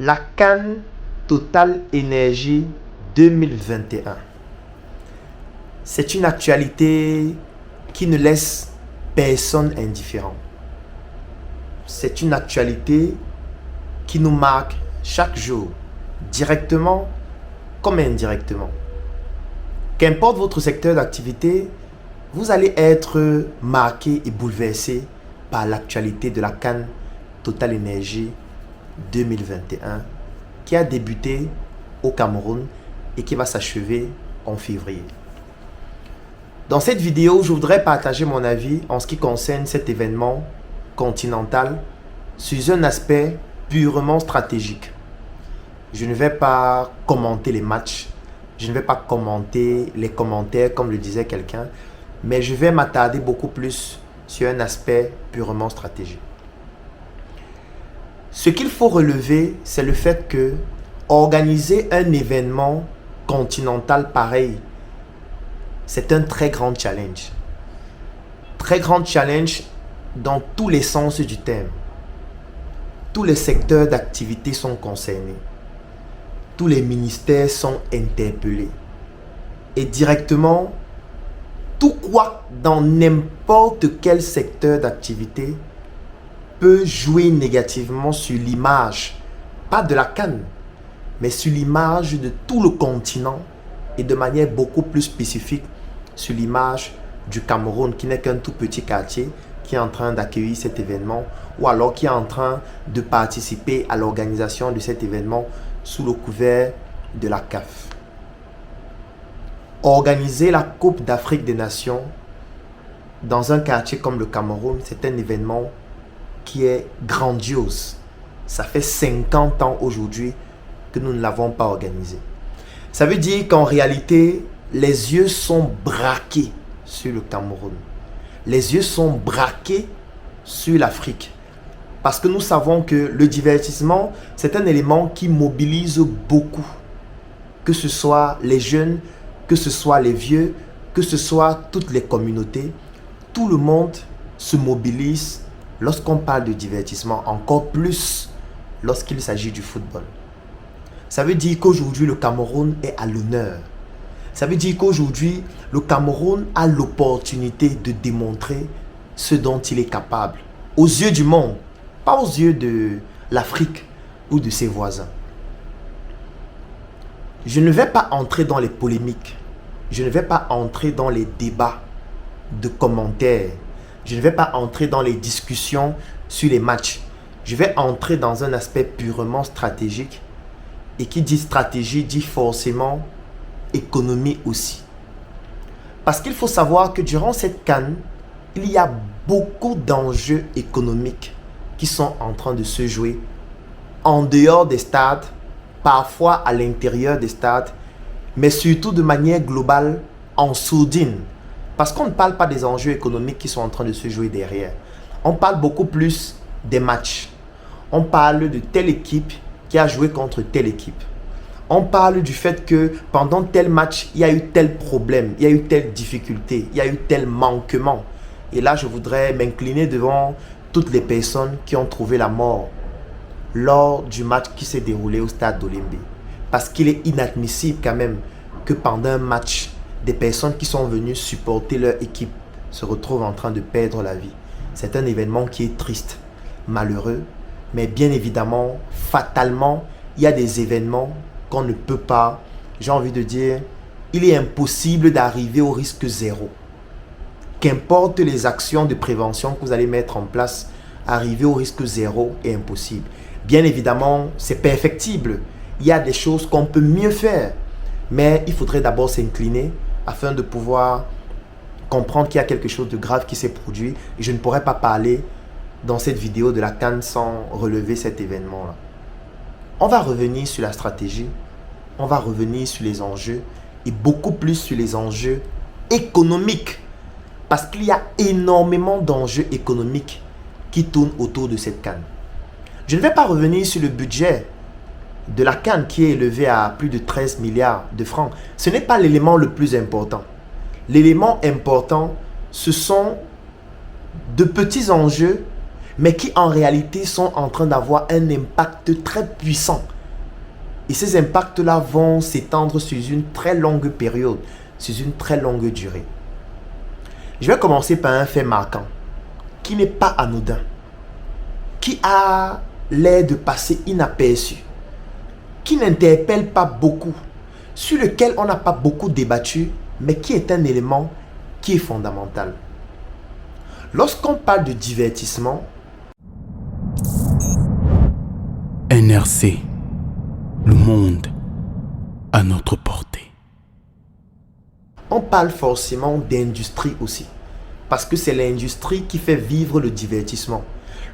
La CAN Total Énergie 2021. C'est une actualité qui ne laisse personne indifférent. C'est une actualité qui nous marque chaque jour, directement comme indirectement. Qu'importe votre secteur d'activité, vous allez être marqué et bouleversé par l'actualité de la CAN Total Énergie 2021 qui a débuté au Cameroun et qui va s'achever en février. Dans cette vidéo, je voudrais partager mon avis en ce qui concerne cet événement continental sur un aspect purement stratégique. Je ne vais pas commenter les matchs, je ne vais pas commenter les commentaires comme le disait quelqu'un, mais je vais m'attarder beaucoup plus sur un aspect purement stratégique. Ce qu'il faut relever, c'est le fait que organiser un événement continental pareil, c'est un très grand challenge. Très grand challenge dans tous les sens du terme. Tous les secteurs d'activité sont concernés. Tous les ministères sont interpellés. Et directement, tout quoi dans n'importe quel secteur d'activité peut jouer négativement sur l'image, pas de la CAN, mais sur l'image de tout le continent et de manière beaucoup plus spécifique sur l'image du Cameroun, qui n'est qu'un tout petit quartier qui est en train d'accueillir cet événement ou alors qui est en train de participer à l'organisation de cet événement sous le couvert de la CAF. Organiser la Coupe d'Afrique des Nations dans un quartier comme le Cameroun, c'est un événement qui est grandiose. Ça fait 50 ans aujourd'hui que nous ne l'avons pas organisé. Ça veut dire qu'en réalité, les yeux sont braqués sur le Cameroun. Les yeux sont braqués sur l'Afrique. Parce que nous savons que le divertissement, c'est un élément qui mobilise beaucoup. Que ce soit les jeunes, que ce soit les vieux, que ce soit toutes les communautés, tout le monde se mobilise lorsqu'on parle de divertissement, encore plus lorsqu'il s'agit du football. Ça veut dire qu'aujourd'hui, le Cameroun est à l'honneur. Ça veut dire qu'aujourd'hui, le Cameroun a l'opportunité de démontrer ce dont il est capable. Aux yeux du monde, pas aux yeux de l'Afrique ou de ses voisins. Je ne vais pas entrer dans les polémiques. Je ne vais pas entrer dans les débats de commentaires. Je ne vais pas entrer dans les discussions sur les matchs. Je vais entrer dans un aspect purement stratégique. Et qui dit stratégie dit forcément économie aussi. Parce qu'il faut savoir que durant cette CAN, il y a beaucoup d'enjeux économiques qui sont en train de se jouer en dehors des stades, parfois à l'intérieur des stades, mais surtout de manière globale en sourdine. Parce qu'on ne parle pas des enjeux économiques qui sont en train de se jouer derrière. On parle beaucoup plus des matchs. On parle de telle équipe qui a joué contre telle équipe. On parle du fait que pendant tel match, il y a eu tel problème, il y a eu telle difficulté, il y a eu tel manquement. Et là, je voudrais m'incliner devant toutes les personnes qui ont trouvé la mort lors du match qui s'est déroulé au stade d'Olembe. Parce qu'il est inadmissible quand même que pendant un match, des personnes qui sont venues supporter leur équipe se retrouvent en train de perdre la vie. C'est un événement qui est triste, malheureux, mais bien évidemment, fatalement, il y a des événements qu'on ne peut pas, j'ai envie de dire, il est impossible d'arriver au risque zéro. Qu'importe les actions de prévention que vous allez mettre en place, arriver au risque zéro est impossible. Bien évidemment, c'est perfectible. Il y a des choses qu'on peut mieux faire, mais il faudrait d'abord s'incliner afin de pouvoir comprendre qu'il y a quelque chose de grave qui s'est produit. Et je ne pourrais pas parler dans cette vidéo de la CAN sans relever cet événement-là. On va revenir sur la stratégie, on va revenir sur les enjeux et beaucoup plus sur les enjeux économiques. Parce qu'il y a énormément d'enjeux économiques qui tournent autour de cette CAN. Je ne vais pas revenir sur le budget de la CAN qui est élevé à plus de 13 milliards de francs. Ce n'est pas l'élément le plus important. L'élément important, ce sont de petits enjeux mais qui en réalité sont en train d'avoir un impact très puissant. Et ces impacts-là vont s'étendre sur une très longue période, sur une très longue durée. Je vais commencer par un fait marquant, qui n'est pas anodin, qui a l'air de passer inaperçu, qui n'interpelle pas beaucoup, sur lequel on n'a pas beaucoup débattu, mais qui est un élément qui est fondamental. Lorsqu'on parle de divertissement, NRC, le monde à notre portée. On parle forcément d'industrie aussi, parce que c'est l'industrie qui fait vivre le divertissement.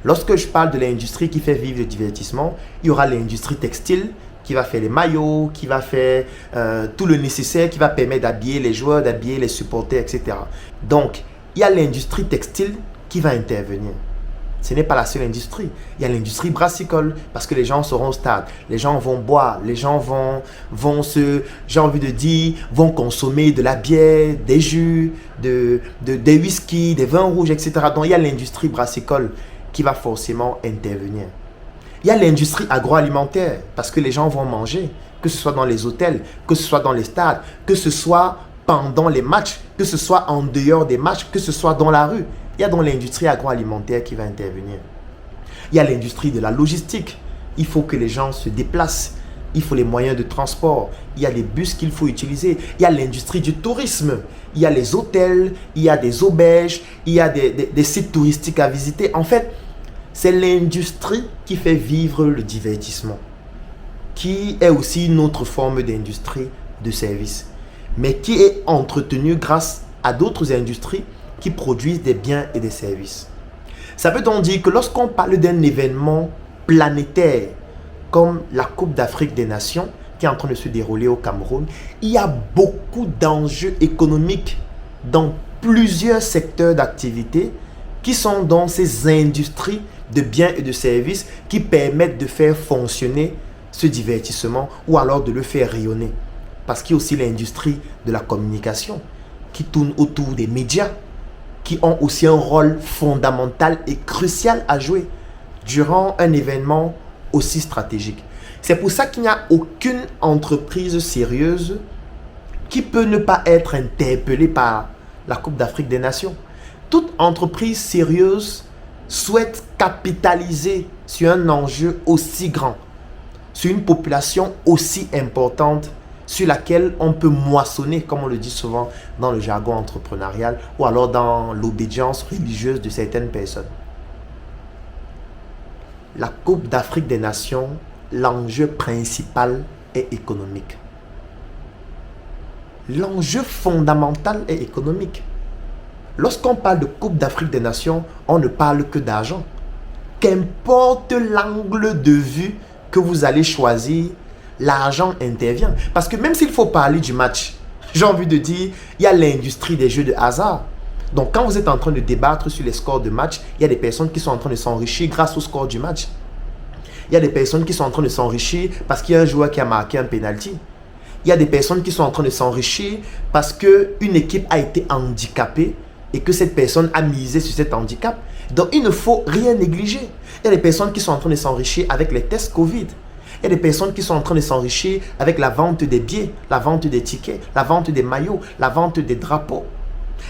Lorsque je parle de l'industrie qui fait vivre le divertissement, il y aura l'industrie textile qui va faire les maillots, qui va faire tout le nécessaire, qui va permettre d'habiller les joueurs, d'habiller les supporters, etc. Donc, il y a l'industrie textile qui va intervenir. Ce n'est pas la seule industrie. Il y a l'industrie brassicole parce que les gens seront au stade, les gens vont boire, les gens vont consommer de la bière, des jus, des whisky, des vins rouges, etc. Donc il y a l'industrie brassicole qui va forcément intervenir. Il y a l'industrie agroalimentaire parce que les gens vont manger, que ce soit dans les hôtels, que ce soit dans les stades, que ce soit pendant les matchs, que ce soit en dehors des matchs, que ce soit dans la rue. Il y a donc l'industrie agroalimentaire qui va intervenir. Il y a l'industrie de la logistique. Il faut que les gens se déplacent. Il faut les moyens de transport. Il y a les bus qu'il faut utiliser. Il y a l'industrie du tourisme. Il y a les hôtels. Il y a des auberges. Il y a des sites touristiques à visiter. En fait, c'est l'industrie qui fait vivre le divertissement, qui est aussi une autre forme d'industrie de service, mais qui est entretenue grâce à d'autres industries qui produisent des biens et des services. Ça veut donc dire que lorsqu'on parle d'un événement planétaire comme la Coupe d'Afrique des Nations qui est en train de se dérouler au Cameroun, il y a beaucoup d'enjeux économiques dans plusieurs secteurs d'activité qui sont dans ces industries de biens et de services qui permettent de faire fonctionner ce divertissement ou alors de le faire rayonner. Parce qu'il y a aussi l'industrie de la communication qui tourne autour des médias, qui ont aussi un rôle fondamental et crucial à jouer durant un événement aussi stratégique. C'est pour ça qu'il n'y a aucune entreprise sérieuse qui peut ne pas être interpellée par la Coupe d'Afrique des Nations. Toute entreprise sérieuse souhaite capitaliser sur un enjeu aussi grand, sur une population aussi importante sur laquelle on peut moissonner, comme on le dit souvent dans le jargon entrepreneurial ou alors dans l'obédience religieuse de certaines personnes. La Coupe d'Afrique des Nations, l'enjeu principal est économique. L'enjeu fondamental est économique. Lorsqu'on parle de Coupe d'Afrique des Nations, on ne parle que d'argent. Qu'importe l'angle de vue que vous allez choisir, l'argent intervient. Parce que même s'il faut parler du match, j'ai envie de dire, il y a l'industrie des jeux de hasard. Donc quand vous êtes en train de débattre sur les scores de match, il y a des personnes qui sont en train de s'enrichir grâce au score du match. Il y a des personnes qui sont en train de s'enrichir parce qu'il y a un joueur qui a marqué un penalty. Il y a des personnes qui sont en train de s'enrichir parce qu'une équipe a été handicapée et que cette personne a misé sur cet handicap. Donc il ne faut rien négliger. Il y a des personnes qui sont en train de s'enrichir avec les tests Covid. Il y a des personnes qui sont en train de s'enrichir avec la vente des billets, la vente des tickets, la vente des maillots, la vente des drapeaux.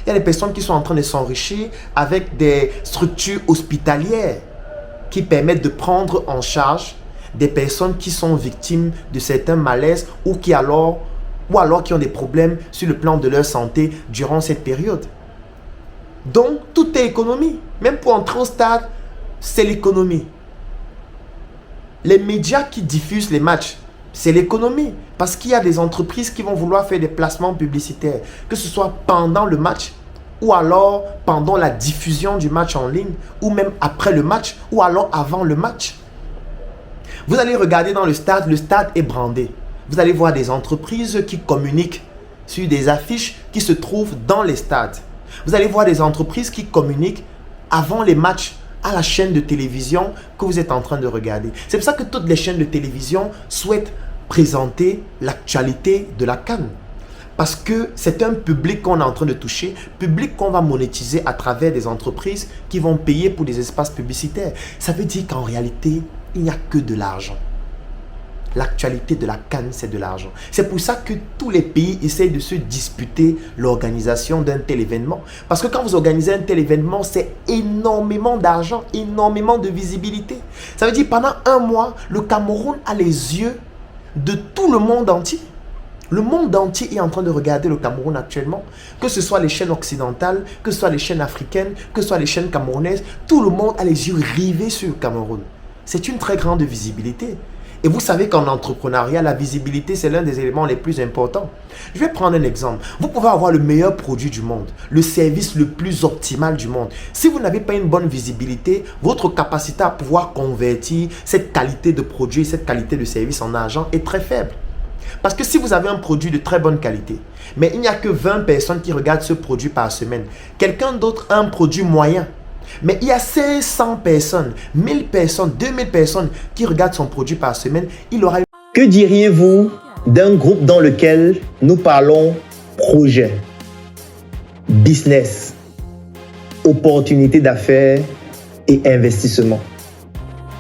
Il y a des personnes qui sont en train de s'enrichir avec des structures hospitalières qui permettent de prendre en charge des personnes qui sont victimes de certains malaises ou qui ont des problèmes sur le plan de leur santé durant cette période. Donc, tout est économie. Même pour entrer au stade, c'est l'économie. Les médias qui diffusent les matchs, c'est l'économie. Parce qu'il y a des entreprises qui vont vouloir faire des placements publicitaires, que ce soit pendant le match, ou alors pendant la diffusion du match en ligne, ou même après le match, ou alors avant le match. Vous allez regarder dans le stade est brandé. Vous allez voir des entreprises qui communiquent sur des affiches qui se trouvent dans les stades. Vous allez voir des entreprises qui communiquent avant les matchs à la chaîne de télévision que vous êtes en train de regarder. C'est pour ça que toutes les chaînes de télévision souhaitent présenter l'actualité de la CAN. Parce que c'est un public qu'on est en train de toucher, public qu'on va monétiser à travers des entreprises qui vont payer pour des espaces publicitaires. Ça veut dire qu'en réalité, il n'y a que de l'argent. L'actualité de la CAN, c'est de l'argent. C'est pour ça que tous les pays essayent de se disputer l'organisation d'un tel événement. Parce que quand vous organisez un tel événement, c'est énormément d'argent, énormément de visibilité. Ça veut dire pendant un mois, le Cameroun a les yeux de tout le monde entier. Le monde entier est en train de regarder le Cameroun actuellement. Que ce soit les chaînes occidentales, que ce soit les chaînes africaines, que ce soit les chaînes camerounaises, tout le monde a les yeux rivés sur le Cameroun. C'est une très grande visibilité. Et vous savez qu'en entrepreneuriat, la visibilité, c'est l'un des éléments les plus importants. Je vais prendre un exemple. Vous pouvez avoir le meilleur produit du monde, le service le plus optimal du monde. Si vous n'avez pas une bonne visibilité, votre capacité à pouvoir convertir cette qualité de produit, cette qualité de service en argent est très faible. Parce que si vous avez un produit de très bonne qualité, mais il n'y a que 20 personnes qui regardent ce produit par semaine, quelqu'un d'autre a un produit moyen, mais il y a 500 personnes, 1000 personnes, 2000 personnes qui regardent son produit par semaine, il aura... Que diriez-vous d'un groupe dans lequel nous parlons projet, business, opportunités d'affaires et investissement?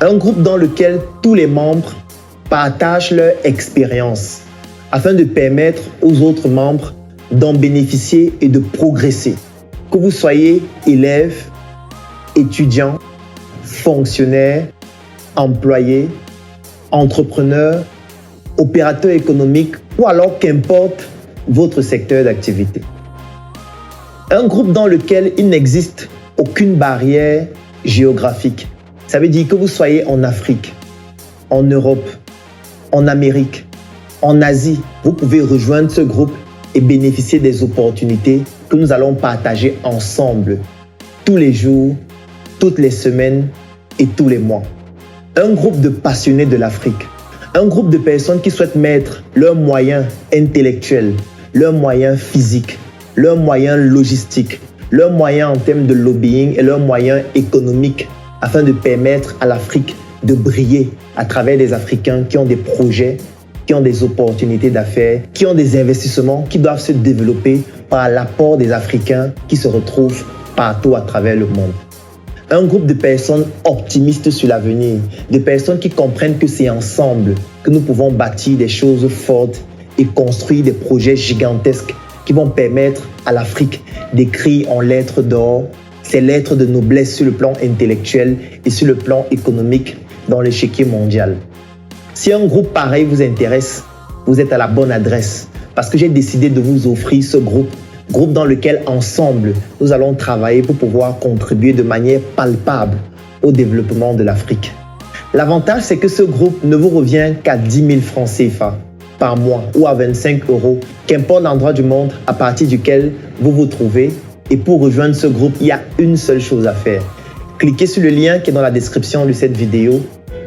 Un groupe dans lequel tous les membres partagent leur expérience afin de permettre aux autres membres d'en bénéficier et de progresser. Que vous soyez élève, étudiant, fonctionnaire, employé, entrepreneur, opérateur économique ou alors qu'importe votre secteur d'activité. Un groupe dans lequel il n'existe aucune barrière géographique. Ça veut dire que vous soyez en Afrique, en Europe, en Amérique, en Asie, vous pouvez rejoindre ce groupe et bénéficier des opportunités que nous allons partager ensemble tous les jours, toutes les semaines et tous les mois. Un groupe de passionnés de l'Afrique, un groupe de personnes qui souhaitent mettre leurs moyens intellectuels, leurs moyens physiques, leurs moyens logistiques, leurs moyens en termes de lobbying et leurs moyens économiques afin de permettre à l'Afrique de briller à travers des Africains qui ont des projets, qui ont des opportunités d'affaires, qui ont des investissements qui doivent se développer par l'apport des Africains qui se retrouvent partout à travers le monde. Un groupe de personnes optimistes sur l'avenir, de personnes qui comprennent que c'est ensemble que nous pouvons bâtir des choses fortes et construire des projets gigantesques qui vont permettre à l'Afrique d'écrire en lettres d'or ces lettres de noblesse sur le plan intellectuel et sur le plan économique dans l'échiquier mondial. Si un groupe pareil vous intéresse, vous êtes à la bonne adresse parce que j'ai décidé de vous offrir ce groupe dans lequel ensemble nous allons travailler pour pouvoir contribuer de manière palpable au développement de l'Afrique. L'avantage, c'est que ce groupe ne vous revient qu'à 10 000 francs CFA par mois ou à 25 €, qu'importe l'endroit du monde à partir duquel vous vous trouvez. Et pour rejoindre ce groupe, il y a une seule chose à faire. Cliquez sur le lien qui est dans la description de cette vidéo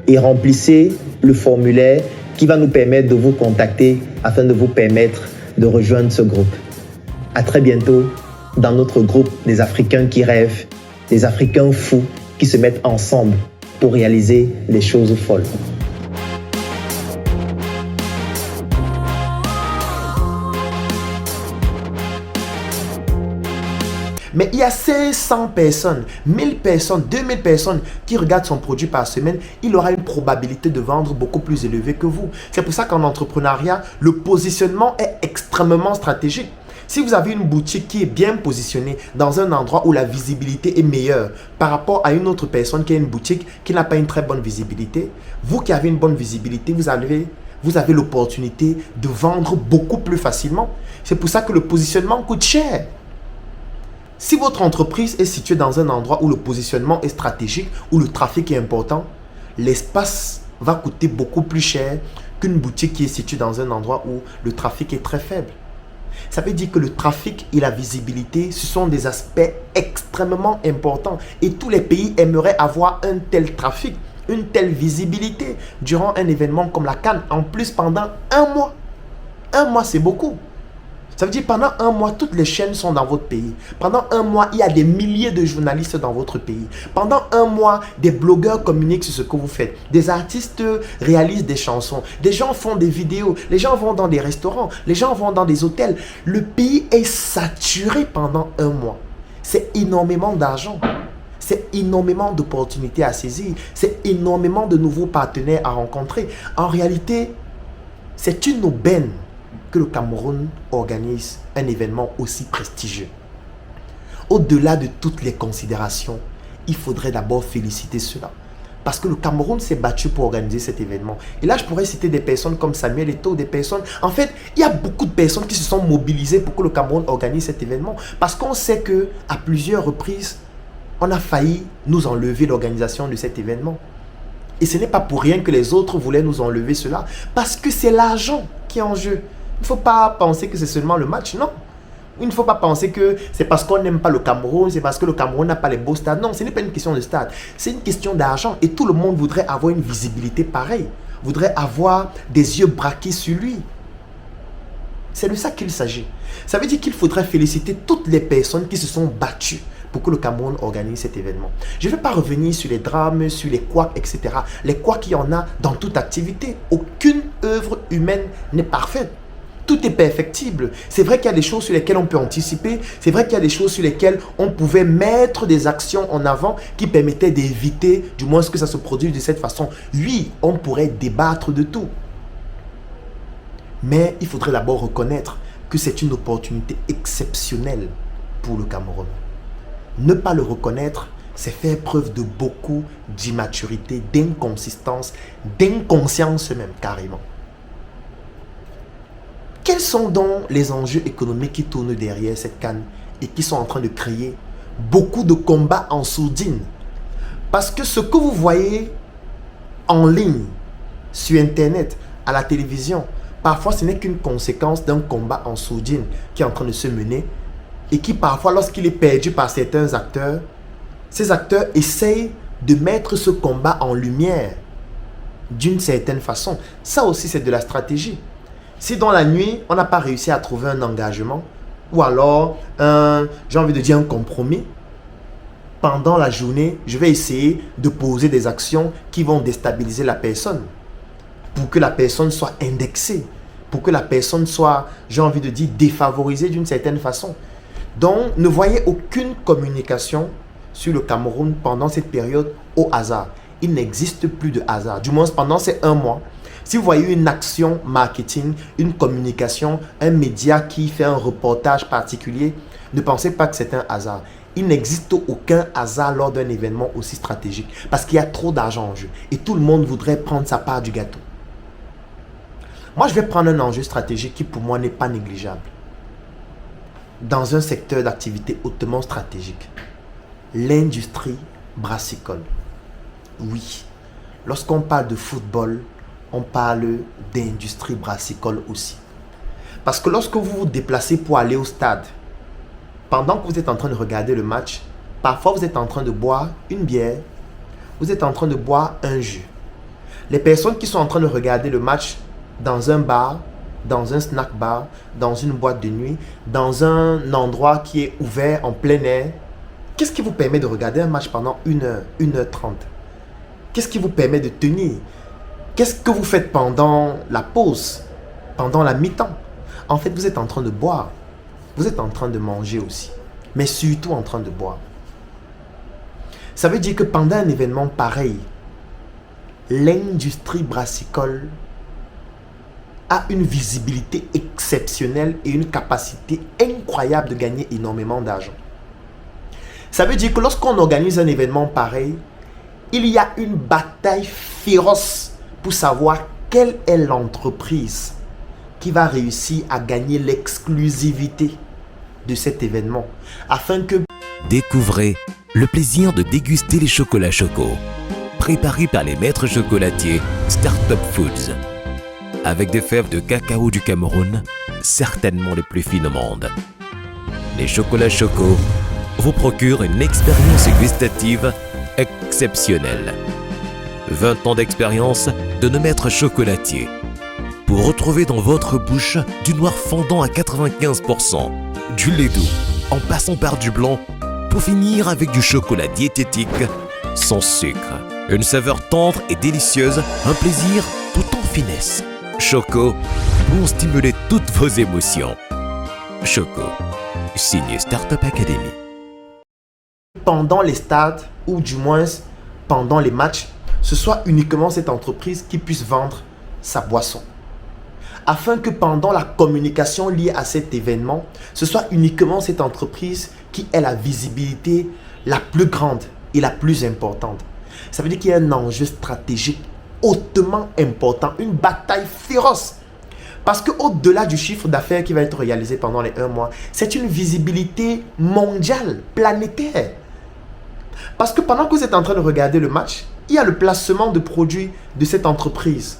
et remplissez le formulaire qui va nous permettre de vous contacter afin de vous permettre de rejoindre ce groupe. À très bientôt dans notre groupe des Africains qui rêvent, des Africains fous qui se mettent ensemble pour réaliser des choses folles. Mais il y a 500 personnes, 1000 personnes, 2000 personnes qui regardent son produit par semaine, il aura une probabilité de vendre beaucoup plus élevée que vous. C'est pour ça qu'en entrepreneuriat, le positionnement est extrêmement stratégique. Si vous avez une boutique qui est bien positionnée dans un endroit où la visibilité est meilleure par rapport à une autre personne qui a une boutique qui n'a pas une très bonne visibilité, vous qui avez une bonne visibilité, vous avez l'opportunité de vendre beaucoup plus facilement. C'est pour ça que le positionnement coûte cher. Si votre entreprise est située dans un endroit où le positionnement est stratégique, où le trafic est important, l'espace va coûter beaucoup plus cher qu'une boutique qui est située dans un endroit où le trafic est très faible. Ça veut dire que le trafic et la visibilité, ce sont des aspects extrêmement importants. Et tous les pays aimeraient avoir un tel trafic, une telle visibilité durant un événement comme la CAN. En plus, pendant un mois. Un mois, c'est beaucoup. Ça veut dire pendant un mois, toutes les chaînes sont dans votre pays. Pendant un mois, il y a des milliers de journalistes dans votre pays. Pendant un mois, des blogueurs communiquent sur ce que vous faites. Des artistes réalisent des chansons. Des gens font des vidéos. Les gens vont dans des restaurants. Les gens vont dans des hôtels. Le pays est saturé pendant un mois. C'est énormément d'argent. C'est énormément d'opportunités à saisir. C'est énormément de nouveaux partenaires à rencontrer. En réalité, c'est une aubaine que le Cameroun organise un événement aussi prestigieux. Au-delà de toutes les considérations, il faudrait d'abord féliciter cela. Parce que le Cameroun s'est battu pour organiser cet événement. Et là, je pourrais citer des personnes comme Samuel Eto'o, des personnes... En fait, il y a beaucoup de personnes qui se sont mobilisées pour que le Cameroun organise cet événement. Parce qu'on sait qu'à plusieurs reprises, on a failli nous enlever l'organisation de cet événement. Et ce n'est pas pour rien que les autres voulaient nous enlever cela. Parce que c'est l'argent qui est en jeu. Il ne faut pas penser que c'est seulement le match, non. Il ne faut pas penser que c'est parce qu'on n'aime pas le Cameroun, c'est parce que le Cameroun n'a pas les beaux stades. Non, ce n'est pas une question de stade, c'est une question d'argent. Et tout le monde voudrait avoir une visibilité pareille, voudrait avoir des yeux braqués sur lui. C'est de ça qu'il s'agit. Ça veut dire qu'il faudrait féliciter toutes les personnes qui se sont battues pour que le Cameroun organise cet événement. Je ne vais pas revenir sur les drames, sur les couacs, etc. Les couacs, il y en a dans toute activité. Aucune œuvre humaine n'est parfaite. Tout est perfectible. C'est vrai qu'il y a des choses sur lesquelles on peut anticiper. C'est vrai qu'il y a des choses sur lesquelles on pouvait mettre des actions en avant qui permettaient d'éviter, du moins, que ça se produise de cette façon. Oui, on pourrait débattre de tout. Mais il faudrait d'abord reconnaître que c'est une opportunité exceptionnelle pour le Cameroun. Ne pas le reconnaître, c'est faire preuve de beaucoup d'immaturité, d'inconsistance, d'inconscience même, carrément. Quels sont donc les enjeux économiques qui tournent derrière cette CAN et qui sont en train de créer beaucoup de combats en sourdine? Parce que ce que vous voyez en ligne, sur Internet, à la télévision, parfois ce n'est qu'une conséquence d'un combat en sourdine qui est en train de se mener et qui parfois, lorsqu'il est perdu par certains acteurs, ces acteurs essayent de mettre ce combat en lumière d'une certaine façon. Ça aussi, c'est de la stratégie. Si dans la nuit, on n'a pas réussi à trouver un engagement, ou alors, j'ai envie de dire un compromis, pendant la journée, je vais essayer de poser des actions qui vont déstabiliser la personne, pour que la personne soit indexée, pour que la personne soit, j'ai envie de dire, défavorisée d'une certaine façon. Donc, ne voyez aucune communication sur le Cameroun pendant cette période au hasard. Il n'existe plus de hasard, du moins pendant ces un mois. Si vous voyez une action marketing, une communication, un média qui fait un reportage particulier, ne pensez pas que c'est un hasard. Il n'existe aucun hasard lors d'un événement aussi stratégique parce qu'il y a trop d'argent en jeu et tout le monde voudrait prendre sa part du gâteau. Moi, je vais prendre un enjeu stratégique qui pour moi n'est pas négligeable. Dans un secteur d'activité hautement stratégique, l'industrie brassicole. Oui, lorsqu'on parle de football, on parle d'industrie brassicole aussi. Parce que lorsque vous vous déplacez pour aller au stade, pendant que vous êtes en train de regarder le match, parfois vous êtes en train de boire une bière, vous êtes en train de boire un jus. Les personnes qui sont en train de regarder le match dans un bar, dans un snack bar, dans une boîte de nuit, dans un endroit qui est ouvert en plein air, qu'est-ce qui vous permet de regarder un match pendant 1h, 1h30? Qu'est-ce qui vous permet de tenir? Qu'est-ce que vous faites pendant la pause, pendant la mi-temps? En fait, vous êtes en train de boire. Vous êtes en train de manger aussi. Mais surtout en train de boire. Ça veut dire que pendant un événement pareil, l'industrie brassicole a une visibilité exceptionnelle et une capacité incroyable de gagner énormément d'argent. Ça veut dire que lorsqu'on organise un événement pareil, il y a une bataille féroce pour savoir quelle est l'entreprise qui va réussir à gagner l'exclusivité de cet événement afin que... Découvrez le plaisir de déguster les chocolats Choco, préparés par les maîtres chocolatiers Startup Foods, avec des fèves de cacao du Cameroun, certainement les plus fines au monde. Les chocolats Choco vous procurent une expérience gustative exceptionnelle. 20 ans d'expérience de nos maîtres chocolatiers pour retrouver dans votre bouche du noir fondant à 95%, du lait doux, en passant par du blanc, pour finir avec du chocolat diététique sans sucre. Une saveur tendre et délicieuse, un plaisir tout en finesse. Choco, pour stimuler toutes vos émotions. Choco, signé Startup Academy. Pendant les stades, ou du moins pendant les matchs, ce soit uniquement cette entreprise qui puisse vendre sa boisson. Afin que pendant la communication liée à cet événement, ce soit uniquement cette entreprise qui ait la visibilité la plus grande et la plus importante. Ça veut dire qu'il y a un enjeu stratégique hautement important, une bataille féroce. Parce qu'au-delà du chiffre d'affaires qui va être réalisé pendant les 1 mois, c'est une visibilité mondiale, planétaire. Parce que pendant que vous êtes en train de regarder le match, il y a le placement de produits de cette entreprise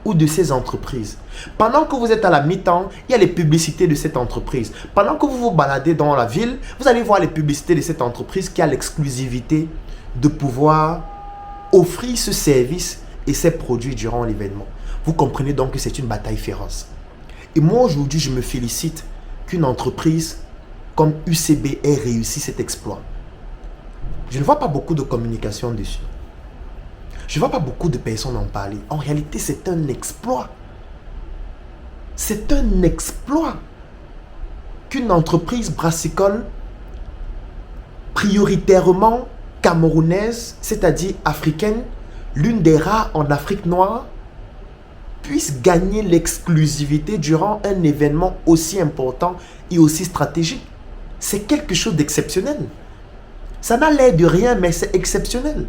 ou de ces entreprises. Pendant que vous êtes à la mi-temps, il y a les publicités de cette entreprise. Pendant que vous vous baladez dans la ville, vous allez voir les publicités de cette entreprise qui a l'exclusivité de pouvoir offrir ce service et ces produits durant l'événement. Vous comprenez donc que c'est une bataille féroce. Et moi aujourd'hui, je me félicite qu'une entreprise comme UCB ait réussi cet exploit. Je ne vois pas beaucoup de communication dessus. Je ne vois pas beaucoup de personnes en parler. En réalité, c'est un exploit. C'est un exploit qu'une entreprise brassicole prioritairement camerounaise, c'est-à-dire africaine, l'une des rares en Afrique noire, puisse gagner l'exclusivité durant un événement aussi important et aussi stratégique. C'est quelque chose d'exceptionnel. Ça n'a l'air de rien, mais c'est exceptionnel.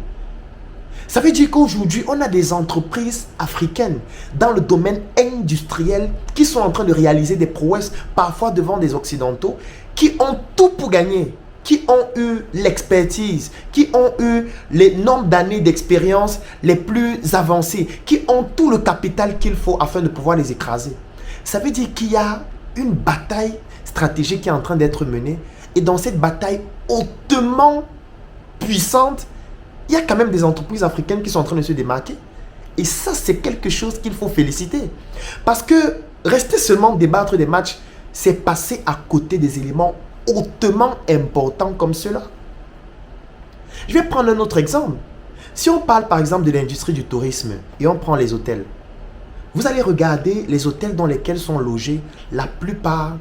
Ça veut dire qu'aujourd'hui, on a des entreprises africaines dans le domaine industriel qui sont en train de réaliser des prouesses, parfois devant des Occidentaux, qui ont tout pour gagner, qui ont eu l'expertise, qui ont eu les nombres d'années d'expérience les plus avancés, qui ont tout le capital qu'il faut afin de pouvoir les écraser. Ça veut dire qu'il y a une bataille stratégique qui est en train d'être menée. Et dans cette bataille hautement puissante, il y a quand même des entreprises africaines qui sont en train de se démarquer. Et ça, c'est quelque chose qu'il faut féliciter. Parce que rester seulement débattre des matchs, c'est passer à côté des éléments hautement importants comme cela. Je vais prendre un autre exemple. Si on parle par exemple de l'industrie du tourisme et on prend les hôtels, vous allez regarder les hôtels dans lesquels sont logés la plupart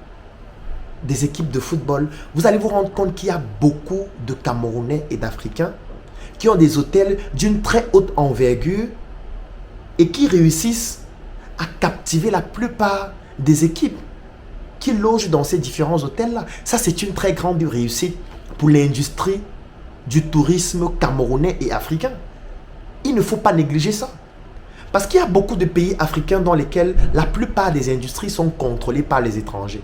des équipes de football. Vous allez vous rendre compte qu'il y a beaucoup de Camerounais et d'Africains qui ont des hôtels d'une très haute envergure et qui réussissent à captiver la plupart des équipes qui logent dans ces différents hôtels-là. Ça, c'est une très grande réussite pour l'industrie du tourisme camerounais et africain. Il ne faut pas négliger ça. Parce qu'il y a beaucoup de pays africains dans lesquels la plupart des industries sont contrôlées par les étrangers.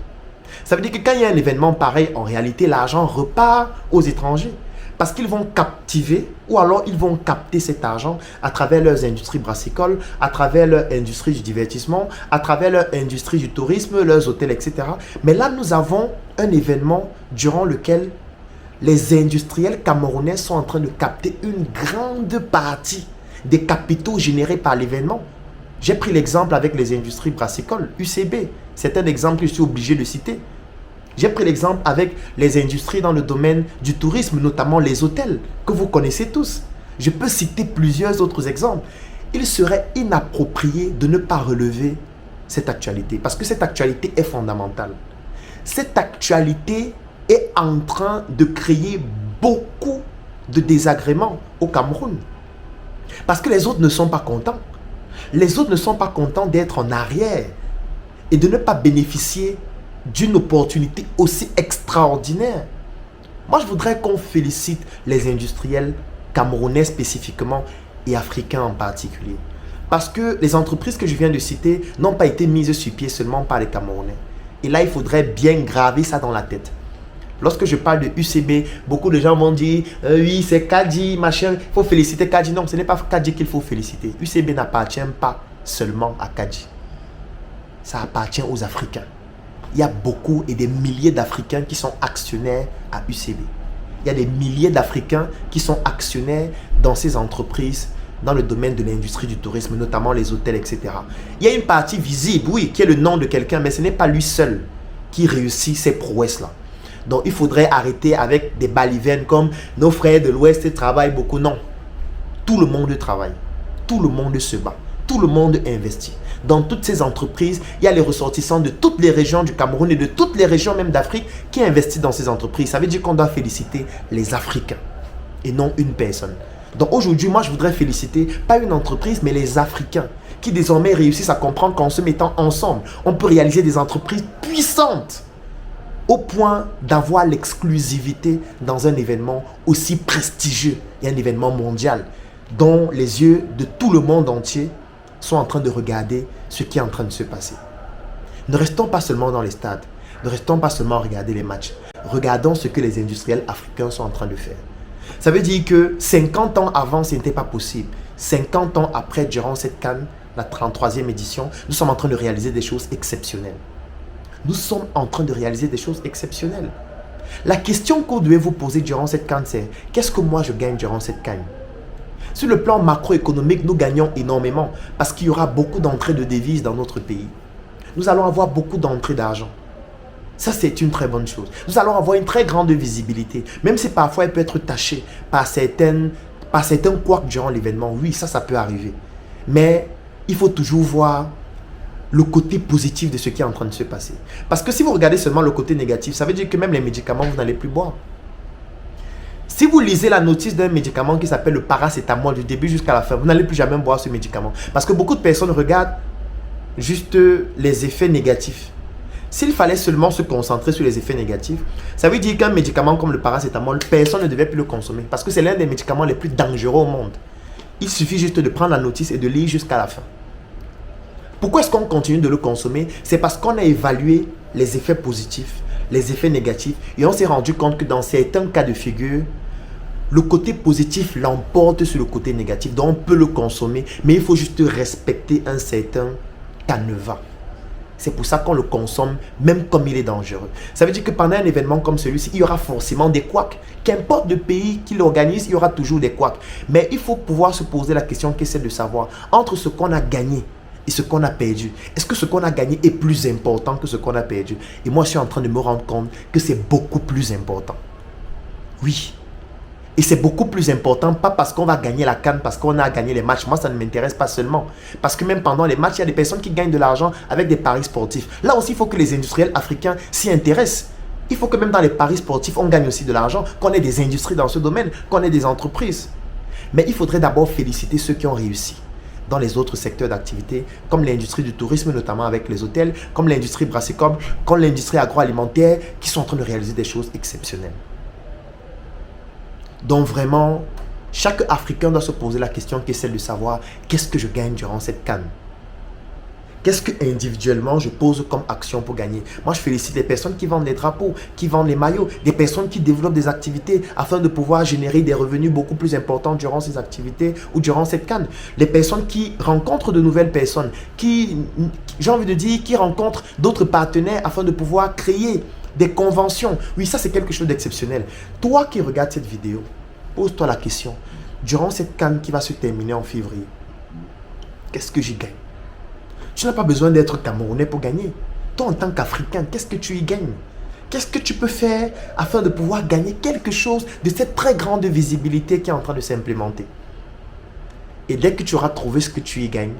Ça veut dire que quand il y a un événement pareil, en réalité, l'argent repart aux étrangers. Parce qu'ils vont captiver ou alors ils vont capter cet argent à travers leurs industries brassicoles, à travers leur industrie du divertissement, à travers leur industrie du tourisme, leurs hôtels, etc. Mais là, nous avons un événement durant lequel les industriels camerounais sont en train de capter une grande partie des capitaux générés par l'événement. J'ai pris l'exemple avec les industries brassicoles, UCB. C'est un exemple que je suis obligé de citer. J'ai pris l'exemple avec les industries dans le domaine du tourisme, notamment les hôtels, que vous connaissez tous. Je peux citer plusieurs autres exemples. Il serait inapproprié de ne pas relever cette actualité, parce que cette actualité est fondamentale. Cette actualité est en train de créer beaucoup de désagréments au Cameroun. Parce que les autres ne sont pas contents. Les autres ne sont pas contents d'être en arrière et de ne pas bénéficier d'une opportunité aussi extraordinaire. Moi, je voudrais qu'on félicite les industriels camerounais spécifiquement et africains en particulier. Parce que les entreprises que je viens de citer n'ont pas été mises sur pied seulement par les Camerounais. Et là, il faudrait bien graver ça dans la tête. Lorsque je parle de UCB, beaucoup de gens vont dire oui, c'est Kadji, machin, il faut féliciter Kadji. Non, ce n'est pas Kadji qu'il faut féliciter. UCB n'appartient pas seulement à Kadji. Ça appartient aux Africains. Il y a beaucoup et des milliers d'Africains qui sont actionnaires à UCB. Il y a des milliers d'Africains qui sont actionnaires dans ces entreprises dans le domaine de l'industrie du tourisme, notamment les hôtels, etc. Il y a une partie visible, oui, qui est le nom de quelqu'un, mais ce n'est pas lui seul qui réussit ces prouesses-là. Donc, il faudrait arrêter avec des balivernes comme nos frères de l'Ouest travaillent beaucoup. Non. Tout le monde travaille. Tout le monde se bat. Tout le monde investit. Dans toutes ces entreprises, il y a les ressortissants de toutes les régions du Cameroun et de toutes les régions même d'Afrique qui investissent dans ces entreprises. Ça veut dire qu'on doit féliciter les Africains et non une personne. Donc aujourd'hui, moi, je voudrais féliciter pas une entreprise, mais les Africains qui désormais réussissent à comprendre qu'en se mettant ensemble, on peut réaliser des entreprises puissantes au point d'avoir l'exclusivité dans un événement aussi prestigieux et un événement mondial dont les yeux de tout le monde entier sont en train de regarder ce qui est en train de se passer. Ne restons pas seulement dans les stades, ne restons pas seulement à regarder les matchs. Regardons ce que les industriels africains sont en train de faire. Ça veut dire que 50 ans avant, ce n'était pas possible. 50 ans après, durant cette CAN, la 33e édition, nous sommes en train de réaliser des choses exceptionnelles. Nous sommes en train de réaliser des choses exceptionnelles. La question que vous devez vous poser durant cette CAN, c'est qu'est-ce que moi je gagne durant cette CAN? Sur le plan macroéconomique, nous gagnons énormément parce qu'il y aura beaucoup d'entrées de devises dans notre pays. Nous allons avoir beaucoup d'entrées d'argent. Ça, c'est une très bonne chose. Nous allons avoir une très grande visibilité, même si parfois elle peut être tachée par certains couacs durant l'événement. Oui, ça peut arriver. Mais il faut toujours voir le côté positif de ce qui est en train de se passer. Parce que si vous regardez seulement le côté négatif, ça veut dire que même les médicaments, vous n'allez plus boire. Si vous lisez la notice d'un médicament qui s'appelle le paracétamol du début jusqu'à la fin, vous n'allez plus jamais boire ce médicament. Parce que beaucoup de personnes regardent juste les effets négatifs. S'il fallait seulement se concentrer sur les effets négatifs, ça veut dire qu'un médicament comme le paracétamol, personne ne devait plus le consommer. Parce que c'est l'un des médicaments les plus dangereux au monde. Il suffit juste de prendre la notice et de lire jusqu'à la fin. Pourquoi est-ce qu'on continue de le consommer? C'est parce qu'on a évalué les effets positifs, les effets négatifs, et on s'est rendu compte que dans certains cas de figure, le côté positif l'emporte sur le côté négatif. Donc on peut le consommer, mais il faut juste respecter un certain canevas. C'est pour ça qu'on le consomme, même comme il est dangereux. Ça veut dire que pendant un événement comme celui-ci, il y aura forcément des couacs. Qu'importe le pays qui l'organise, il y aura toujours des couacs. Mais il faut pouvoir se poser la question qui est celle de savoir, entre ce qu'on a gagné et ce qu'on a perdu, est-ce que ce qu'on a gagné est plus important que ce qu'on a perdu? Et moi, je suis en train de me rendre compte que c'est beaucoup plus important. Oui. Et c'est beaucoup plus important, pas parce qu'on va gagner la CAN, parce qu'on a gagné les matchs. Moi, ça ne m'intéresse pas seulement. Parce que même pendant les matchs, il y a des personnes qui gagnent de l'argent avec des paris sportifs. Là aussi, il faut que les industriels africains s'y intéressent. Il faut que même dans les paris sportifs, on gagne aussi de l'argent, qu'on ait des industries dans ce domaine, qu'on ait des entreprises. Mais il faudrait d'abord féliciter ceux qui ont réussi dans les autres secteurs d'activité, comme l'industrie du tourisme, notamment avec les hôtels, comme l'industrie brassicole, comme l'industrie agroalimentaire, qui sont en train de réaliser des choses exceptionnelles. Donc vraiment, chaque Africain doit se poser la question qui est celle de savoir qu'est-ce que je gagne durant cette CAN. Qu'est-ce que individuellement je pose comme action pour gagner? Moi, je félicite les personnes qui vendent les drapeaux, qui vendent les maillots, des personnes qui développent des activités afin de pouvoir générer des revenus beaucoup plus importants durant ces activités ou durant cette CAN. Les personnes qui rencontrent de nouvelles personnes, qui, j'ai envie de dire, qui rencontrent d'autres partenaires afin de pouvoir créer des conventions. Oui, ça c'est quelque chose d'exceptionnel. Toi qui regardes cette vidéo, pose-toi la question. Durant cette CAN qui va se terminer en février, qu'est-ce que j'y gagne? Tu n'as pas besoin d'être Camerounais pour gagner. Toi en tant qu'Africain, qu'est-ce que tu y gagnes? Qu'est-ce que tu peux faire afin de pouvoir gagner quelque chose de cette très grande visibilité qui est en train de s'implémenter? Et dès que tu auras trouvé ce que tu y gagnes,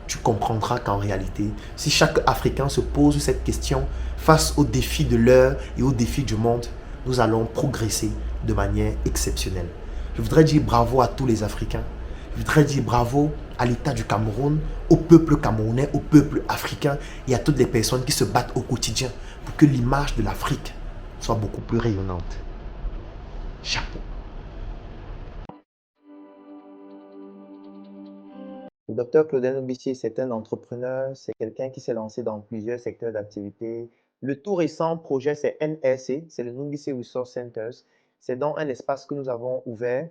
tu comprendras qu'en réalité, si chaque Africain se pose cette question face aux défis de l'heure et aux défis du monde, nous allons progresser de manière exceptionnelle. Je voudrais dire bravo à tous les Africains. Je voudrais dire bravo à l'État du Cameroun, au peuple camerounais, au peuple africain et à toutes les personnes qui se battent au quotidien pour que l'image de l'Afrique soit beaucoup plus rayonnante. Chapeau. Le docteur Claudel Obichi, c'est un entrepreneur, c'est quelqu'un qui s'est lancé dans plusieurs secteurs d'activité. Le tout récent projet, c'est NRC, c'est le Nungisi Resource Centers. C'est donc un espace que nous avons ouvert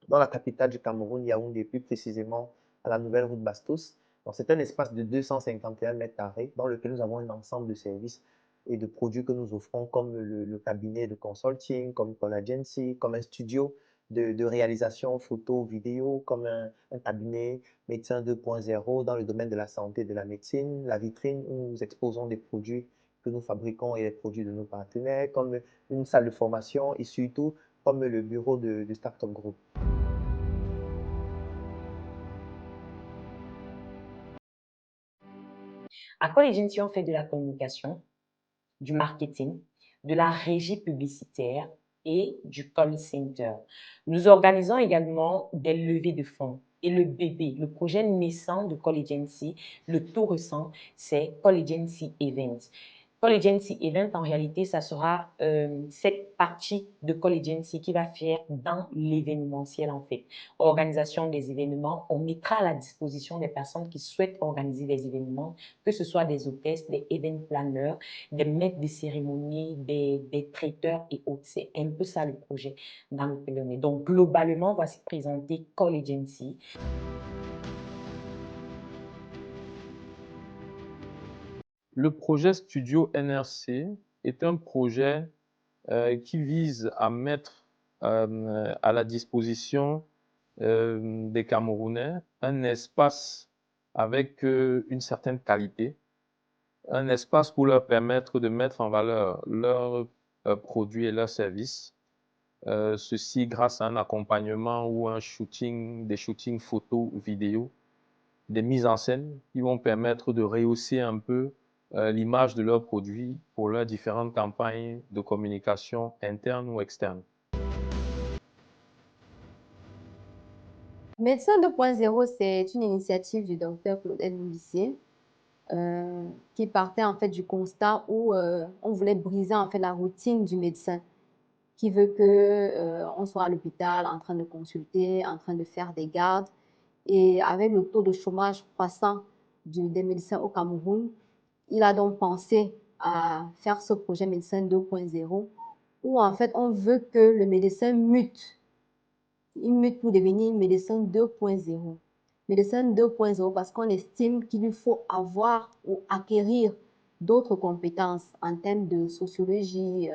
dans la capitale du Cameroun, Yaoundé, plus précisément à la nouvelle route Bastos. Donc, c'est un espace de 251 mètres carrés dans lequel nous avons un ensemble de services et de produits que nous offrons comme le cabinet de consulting, comme Call Agency, comme un studio de réalisation photo, vidéo, comme un cabinet médecin 2.0 dans le domaine de la santé et de la médecine, la vitrine où nous exposons des produits que nous fabriquons et les produits de nos partenaires, comme une salle de formation et surtout comme le bureau de Startup Group. À Call Agency, on fait de la communication, du marketing, de la régie publicitaire et du call center. Nous organisons également des levées de fonds. Et le bébé, le projet naissant de Call Agency, le tout récent, c'est Call Agency Events. Call Agency Event, en réalité, ça sera cette partie de Call Agency qui va faire dans l'événementiel, en fait. Organisation des événements, on mettra à la disposition des personnes qui souhaitent organiser des événements, que ce soit des hôtesses, des event planners, des maîtres de cérémonie, des traiteurs et autres. C'est un peu ça le projet dans lequel on est. Donc, globalement, voici présenter Call Agency. Le projet Studio NRC est un projet qui vise à mettre à la disposition des Camerounais un espace avec une certaine qualité, un espace pour leur permettre de mettre en valeur leurs produits et leurs services. Ceci grâce à un accompagnement ou des shootings photos, vidéos, des mises en scène qui vont permettre de rehausser un peu l'image de leurs produits pour leurs différentes campagnes de communication interne ou externe. Médecin 2.0, c'est une initiative du docteur Claudel Moulissier qui partait en fait du constat où on voulait briser en fait la routine du médecin qui veut que on soit à l'hôpital en train de consulter, en train de faire des gardes. Et avec le taux de chômage croissant des médecins au Cameroun, il a donc pensé à faire ce projet Médecin 2.0 où en fait on veut que le médecin mute. Il mute pour devenir médecin 2.0. Médecin 2.0 parce qu'on estime qu'il lui faut avoir ou acquérir d'autres compétences en termes de sociologie,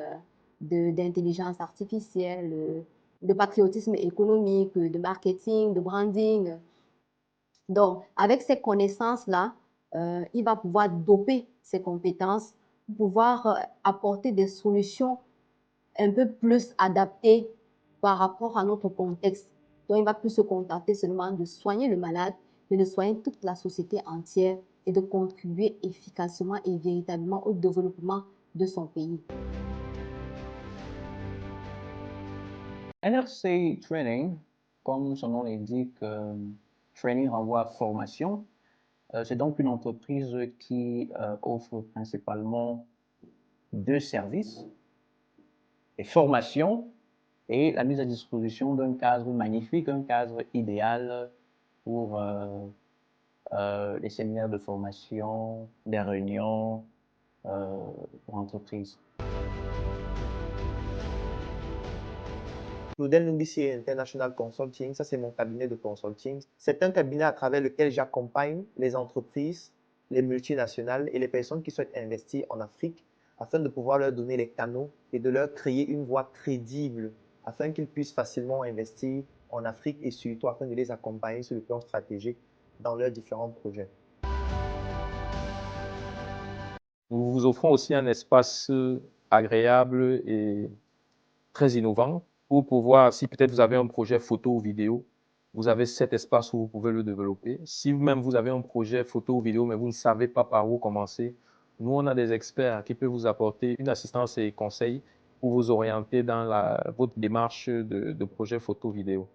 d'intelligence artificielle, de patriotisme économique, de marketing, de branding. Donc, avec ces connaissances-là, il va pouvoir doper ses compétences pour pouvoir apporter des solutions un peu plus adaptées par rapport à notre contexte. Donc, il va plus se contenter seulement de soigner le malade, mais de soigner toute la société entière et de contribuer efficacement et véritablement au développement de son pays. NRC Training, comme son nom l'indique, training renvoie à formation. C'est donc une entreprise qui offre principalement deux services, les formations et la mise à disposition d'un cadre magnifique, un cadre idéal pour les séminaires de formation, des réunions pour entreprises. Claudel Moulissier International Consulting, ça c'est mon cabinet de consulting. C'est un cabinet à travers lequel j'accompagne les entreprises, les multinationales et les personnes qui souhaitent investir en Afrique afin de pouvoir leur donner les canaux et de leur créer une voie crédible afin qu'ils puissent facilement investir en Afrique et surtout afin de les accompagner sur le plan stratégique dans leurs différents projets. Nous vous offrons aussi un espace agréable et très innovant pour pouvoir, si peut-être vous avez un projet photo ou vidéo, vous avez cet espace où vous pouvez le développer. Si vous-même vous avez un projet photo ou vidéo, mais vous ne savez pas par où commencer, nous on a des experts qui peuvent vous apporter une assistance et conseils pour vous orienter dans votre démarche de projet photo vidéo.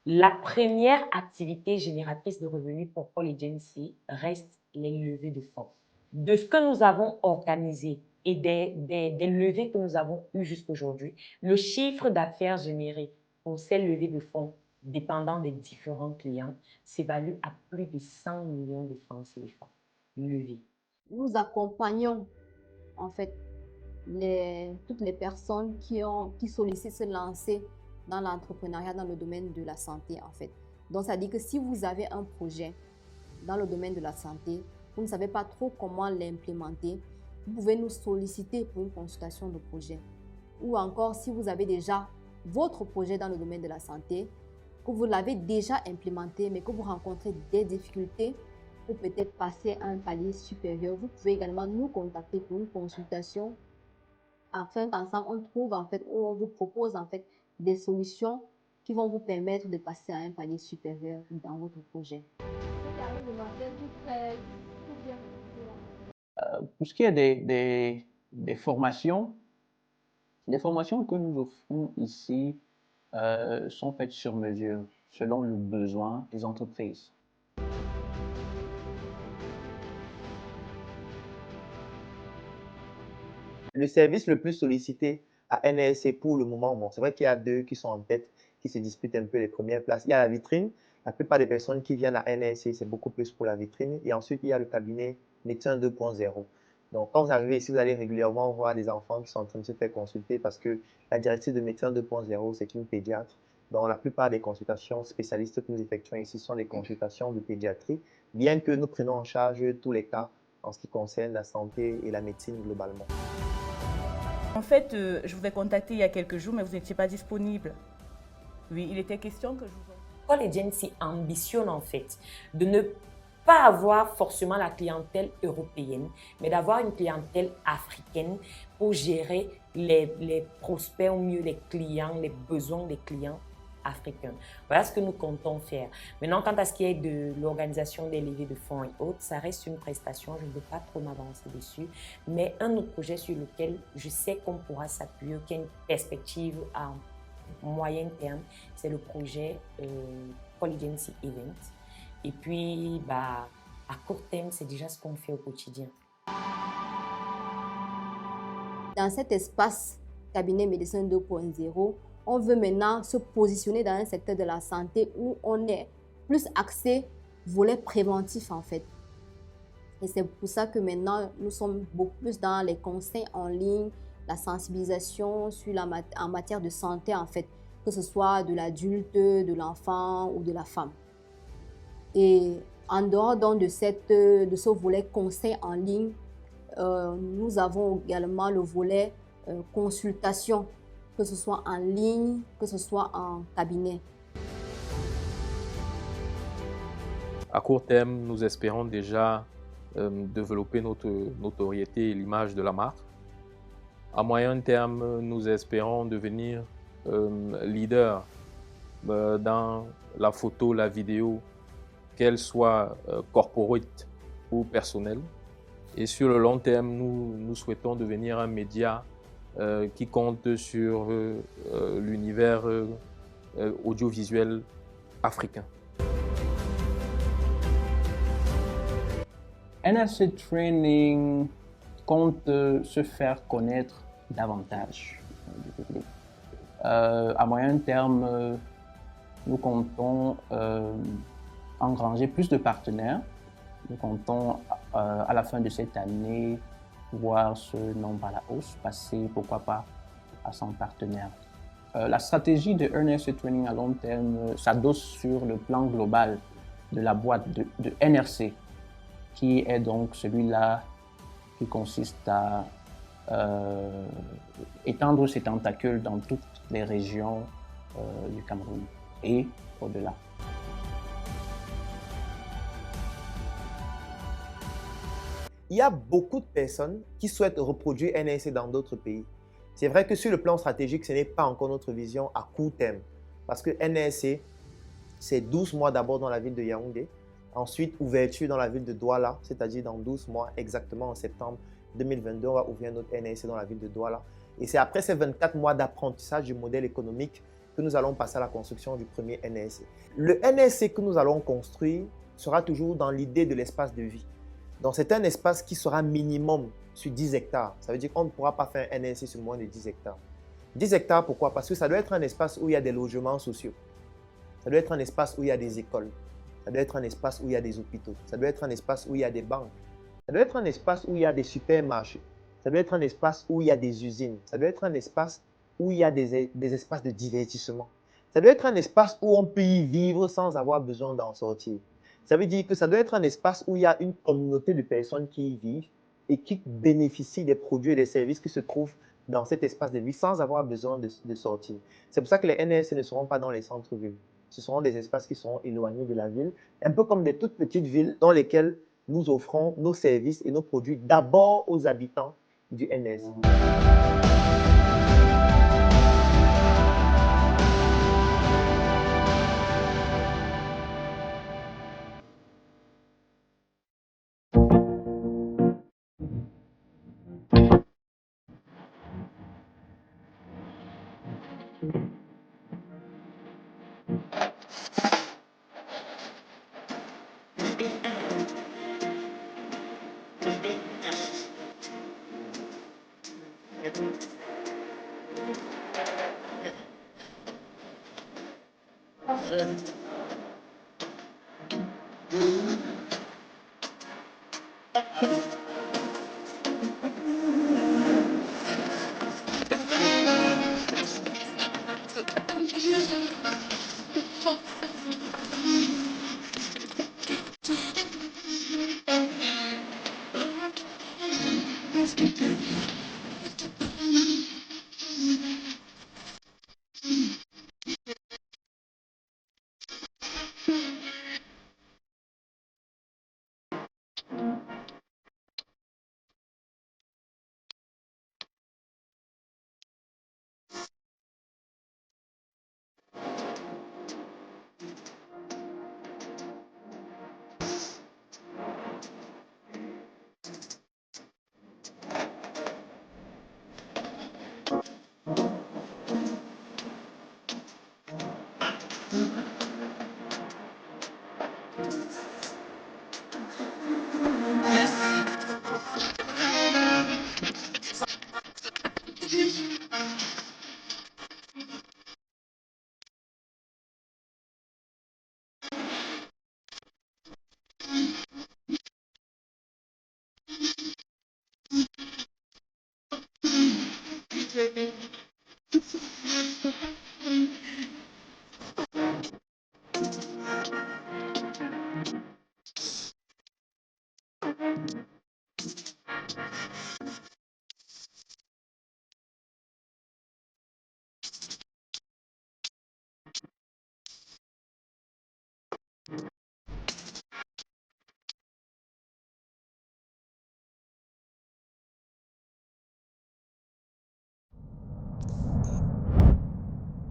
La première activité génératrice de revenus pour Call Agency reste les levées de fonds. De ce que nous avons organisé et des levées que nous avons eues jusqu'aujourd'hui, le chiffre d'affaires généré pour ces levées de fonds, dépendant des différents clients, s'évalue à plus de 100 millions de francs CFA levés. Nous accompagnons en fait toutes les personnes qui sollicitent se lancer dans l'entrepreneuriat dans le domaine de la santé en fait. Donc ça dit que si vous avez un projet dans le domaine de la santé, vous ne savez pas trop comment l'implémenter, vous pouvez nous solliciter pour une consultation de projet. ou encore si vous avez déjà votre projet dans le domaine de la santé, que vous l'avez déjà implémenté, mais que vous rencontrez des difficultés pour peut-être passer à un palier supérieur, vous pouvez également nous contacter pour une consultation afin qu'ensemble on trouve en fait, ou on vous propose en fait des solutions qui vont vous permettre de passer à un palier supérieur dans votre projet. Pour ce qui est des formations, les formations que nous offrons ici sont faites sur mesure, selon le besoin des entreprises. Le service le plus sollicité à NSC pour le moment, bon, c'est vrai qu'il y a deux qui sont en tête, qui se disputent un peu les premières places. Il y a la vitrine. La plupart des personnes qui viennent à NSC, c'est beaucoup plus pour la vitrine. Et ensuite, il y a le cabinet médecin 2.0. Donc, quand vous arrivez ici, vous allez régulièrement voir des enfants qui sont en train de se faire consulter parce que la directrice de médecin 2.0, c'est une pédiatre. Donc, la plupart des consultations spécialistes que nous effectuons ici sont des consultations de pédiatrie, bien que nous prenons en charge tous les cas en ce qui concerne la santé et la médecine globalement. En fait, je vous ai contacté il y a quelques jours, mais vous n'étiez pas disponible. Oui, il était question que je vous... Call Agency ambitionne en fait de ne pas avoir forcément la clientèle européenne, mais d'avoir une clientèle africaine pour gérer les prospects, ou mieux les clients, les besoins des clients africains. Voilà ce que nous comptons faire. Maintenant, quant à ce qui est de l'organisation des levées de fonds et autres, ça reste une prestation, je ne veux pas trop m'avancer dessus, mais un autre projet sur lequel je sais qu'on pourra s'appuyer, qui a une perspective à moyen terme, c'est le projet Call Agency Event. Et puis, à court terme, c'est déjà ce qu'on fait au quotidien. Dans cet espace cabinet médecin 2.0, on veut maintenant se positionner dans un secteur de la santé où on est plus axé volet préventif en fait. Et c'est pour ça que maintenant, nous sommes beaucoup plus dans les conseils en ligne, la sensibilisation en matière de santé en fait, que ce soit de l'adulte, de l'enfant ou de la femme. Et en dehors donc de ce volet conseil en ligne, nous avons également le volet consultation, que ce soit en ligne, que ce soit en cabinet. À court terme, nous espérons déjà développer notre notoriété et l'image de la marque. À moyen terme, nous espérons devenir leader dans la photo, la vidéo, qu'elle soit corporate ou personnelle. Et sur le long terme, nous souhaitons devenir un média qui compte sur l'univers audiovisuel africain. NRC Training compte se faire connaître davantage du public. À moyen terme, nous comptons engranger plus de partenaires. Nous comptons à la fin de cette année voir ce nombre à la hausse, passer pourquoi pas à 100 partenaires. La stratégie de NRC Training à long terme s'adosse sur le plan global de la boîte de NRC, qui est donc celui-là qui consiste à étendre ses tentacules dans toutes les régions du Cameroun et au-delà. Il y a beaucoup de personnes qui souhaitent reproduire NSC dans d'autres pays. C'est vrai que sur le plan stratégique, ce n'est pas encore notre vision à court terme. Parce que NSC, c'est 12 mois d'abord dans la ville de Yaoundé. Ensuite, ouverture dans la ville de Douala, c'est-à-dire dans 12 mois, exactement en septembre 2022, on va ouvrir notre NSC dans la ville de Douala. Et c'est après ces 24 mois d'apprentissage du modèle économique que nous allons passer à la construction du premier NSC. Le NSC que nous allons construire sera toujours dans l'idée de l'espace de vie. Donc, c'est un espace qui sera minimum sur 10 hectares. Ça veut dire qu'on ne pourra pas faire un NSC sur moins de 10 hectares. 10 hectares, pourquoi? Parce que ça doit être un espace où il y a des logements sociaux. Ça doit être un espace où il y a des écoles. Ça doit être un espace où il y a des hôpitaux. Ça doit être un espace où il y a des banques. Ça doit être un espace où il y a des supermarchés. Ça doit être un espace où il y a des usines. Ça doit être un espace où il y a des espaces de divertissement. Ça doit être un espace où on peut y vivre sans avoir besoin d'en sortir. Ça veut dire que ça doit être un espace où il y a une communauté de personnes qui y vivent et qui bénéficient des produits et des services qui se trouvent dans cet espace de vie sans avoir besoin de sortir. C'est pour ça que les NRC ne seront pas dans les centres-villes. Ce seront des espaces qui seront éloignés de la ville, un peu comme des toutes petites villes dans lesquelles nous offrons nos services et nos produits d'abord aux habitants du NRC.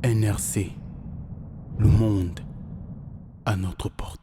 NRC, le monde à notre portée.